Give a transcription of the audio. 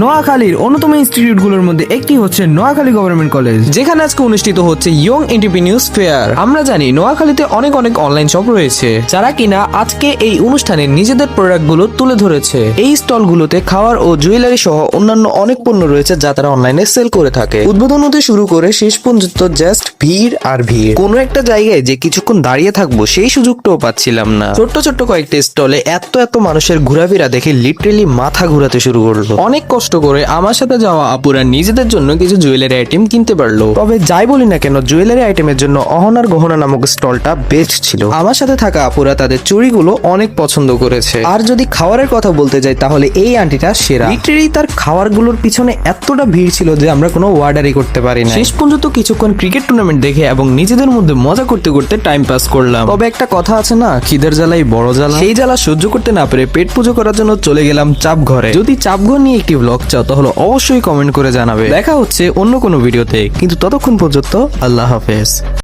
নোয়াখালীর অন্যতম ইনস্টিটিউটগুলোর মধ্যে একটি হচ্ছে নোয়াখালী গভর্নমেন্ট কলেজ, যেখানে আজকে অনুষ্ঠিত হচ্ছে ইয়ং এন্টারপ্রেনিউরস ফেয়ার। আমরা জানি নোয়াখালীতে অনেক অনলাইন শপ রয়েছে, যারা কিনা আজকে এই অনুষ্ঠানে নিজেদের প্রোডাক্টগুলো তুলে ধরেছে। এই স্টলগুলোতে খাবার ও জুয়েলারি সহ অন্যান্য অনেক পণ্য রয়েছে, যা তারা অনলাইনে সেল করে থাকে। উদ্বোধন হতে শুরু করে শেষ পর্যন্ত জাস্ট ভিড় আর ভিড়। কোনো একটা জায়গায় যে কিছুক্ষণ দাঁড়িয়ে থাকবো সেই সুযোগটাও পাচ্ছিলাম না। ছোট্ট ছোট্ট কয়েকটা স্টলে এত মানুষের ঘোরাফেরা দেখে লিটারেলি মাথা ঘুরাতে শুরু করলো। অনেক কষ্ট করে আমার সাথে যাওয়া আপুরা নিজেদের জন্য কিছু জুয়েলারি আইটেম কিনতে পারলো। তবে যাই বলি না কেন, জুয়েলারি আইটেমের জন্য অহনার গহনা নামক স্টলটা বেস্ট ছিল। আমার সাথে থাকা আপুরা তাদের চুড়িগুলো অনেক পছন্দ করেছে। আর যদি খাবারের কথা বলতে যাই, তাহলে এই আন্টিটা সেরা। লিটারেলি তার খাবারগুলোর পিছনে এতটা ভিড় ছিল যে আমরা কোনো অর্ডারই করতে পারি না। শেষ পর্যন্ত কিছুক্ষণ ক্রিকেট টুর্নামেন্ট দেখে এবং নিজেদের মধ্যে মজা করতে করতে টাইম পাস করলাম। তবে একটা কথা আছে না, খিদের জ্বালাই বড় জ্বালা। সেই জ্বালা সহ্য করতে না পেরে পেট পুজো করার জন্য চলে গেলাম চাপ ঘরে। যদি চাপ ঘর নিয়ে একটি ব্লগ চাও তাহলে অবশ্যই কমেন্ট করে জানাবে। দেখা হচ্ছে অন্য কোনো ভিডিওতে, কিন্তু ততক্ষণ পর্যন্ত আল্লাহ হাফেজ।